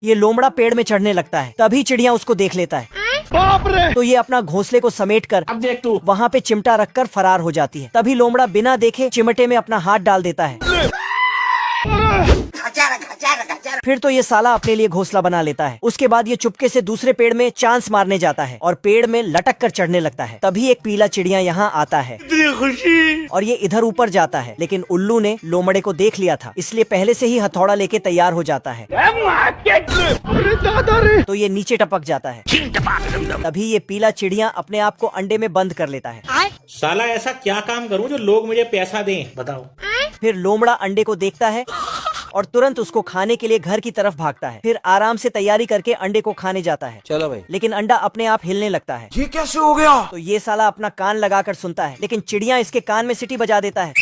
ये लोमड़ा पेड़ में चढ़ने लगता है, तभी चिड़िया उसको देख लेता है। बाप रे! तो ये अपना घोंसले को समेटकर अब देख तू। वहाँ पे चिमटा रखकर फरार हो जाती है। तभी लोमड़ा बिना देखे चिमटे में अपना हाथ डाल देता है। फिर तो ये साला अपने लिए घोंसला बना लेता है। उसके बाद ये चुपके से दूसरे पेड़ में चांस मारने जाता है और पेड़ में लटक कर चढ़ने लगता है। तभी एक पीला चिड़िया यहाँ आता है खुशी। और ये इधर ऊपर जाता है, लेकिन उल्लू ने लोमड़े को देख लिया था, इसलिए पहले से ही हथौड़ा लेके तैयार हो जाता है। तो ये नीचे टपक जाता है। तभी ये पीला चिड़िया अपने आप को अंडे में बंद कर लेता है। साला ऐसा क्या काम करूं जो लोग मुझे पैसा दें, बताओ। फिर लोमड़ा अंडे को देखता है और तुरंत उसको खाने के लिए घर की तरफ भागता है। फिर आराम से तैयारी करके अंडे को खाने जाता है। चलो भाई। लेकिन अंडा अपने आप हिलने लगता है। ये कैसे हो गया? तो ये साला अपना कान लगाकर सुनता है, लेकिन चिड़िया इसके कान में सीटी बजा देता है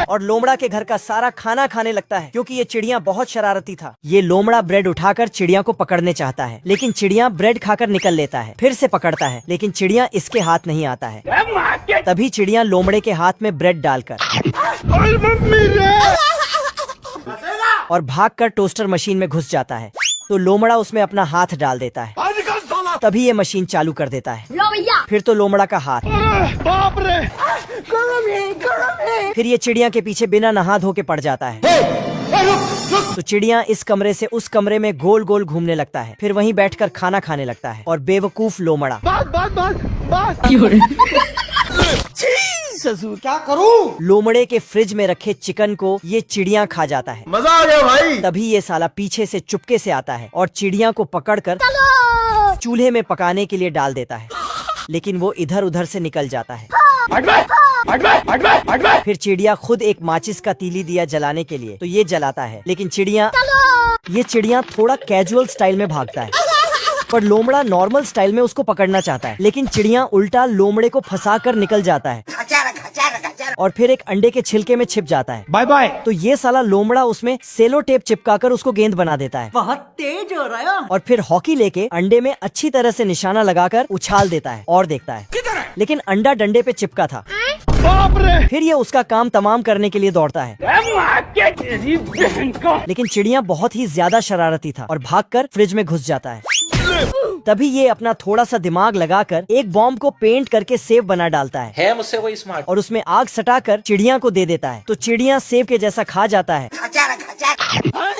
और लोमड़ा के घर का सारा खाना खाने लगता है, क्योंकि ये चिड़िया बहुत शरारती था। ये लोमड़ा ब्रेड उठाकर चिड़िया को पकड़ने चाहता है, लेकिन चिड़िया ब्रेड खाकर निकल लेता है। फिर से पकड़ता है, लेकिन चिड़िया इसके हाथ नहीं आता है। तभी चिड़िया लोमड़े के हाथ में ब्रेड डालकर और भागकर टोस्टर मशीन में घुस जाता है। तो लोमड़ा उसमें अपना हाथ डाल देता है। तभी ये मशीन चालू कर देता है। फिर तो लोमड़ा का हाथ। बाप रे! फिर ये चिड़िया के पीछे बिना नहा धो के पड़ जाता है। तो चिड़िया इस कमरे से उस कमरे में गोल गोल घूमने लगता है। फिर वहीं बैठकर खाना खाने लगता है। और बेवकूफ लोमड़ा ससुर क्या करूं? लोमड़े के फ्रिज में रखे चिकन को ये चिड़िया खा जाता है। मजा आ गया भाई। तभी ये साला पीछे से चुपके से आता है और चिड़िया को पकड़कर चूल्हे में पकाने के लिए डाल देता है, लेकिन वो इधर उधर से निकल जाता है। फिर चिड़िया खुद एक माचिस का तीली दिया जलाने के लिए, तो ये जलाता है, लेकिन चिड़िया थोड़ा कैजुअल स्टाइल में भागता है, पर लोमड़ा नॉर्मल स्टाइल में उसको पकड़ना चाहता है, लेकिन चिड़िया उल्टा लोमड़े को फंसाकर निकल जाता है और फिर एक अंडे के छिलके में छिप जाता है। Bye bye. तो ये साला लोमड़ा उसमें सेलो टेप चिपकाकर उसको गेंद बना देता है। बहुत तेज हो रहा है। और फिर हॉकी लेके अंडे में अच्छी तरह से निशाना लगाकर उछाल देता है और देखता है, लेकिन अंडा डंडे पे चिपका था। बाप रे! फिर ये उसका काम तमाम करने के लिए दौड़ता है, लेकिन चिड़िया बहुत ही ज्यादा शरारती था और भागकर फ्रिज में घुस जाता है। तभी ये अपना थोड़ा सा दिमाग लगाकर एक बॉम्ब को पेंट करके सेब बना डालता है मुझसे कोई स्मार्ट और उसमें आग सटाकर चिड़िया को दे देता है। तो चिड़िया सेब के जैसा खा जाता है।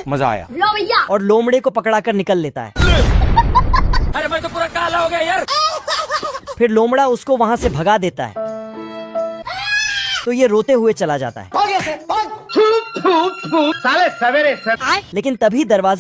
मजा आया। और लोमड़े को पकड़ाकर निकल लेता है। अरे मैं तो पूरा काला हो गया यार। फिर लोमड़ा उसको वहाँ से भगा देता है। तो ये रोते हुए चला जाता है। साले सवेरे लेकिन तभी दरवाजे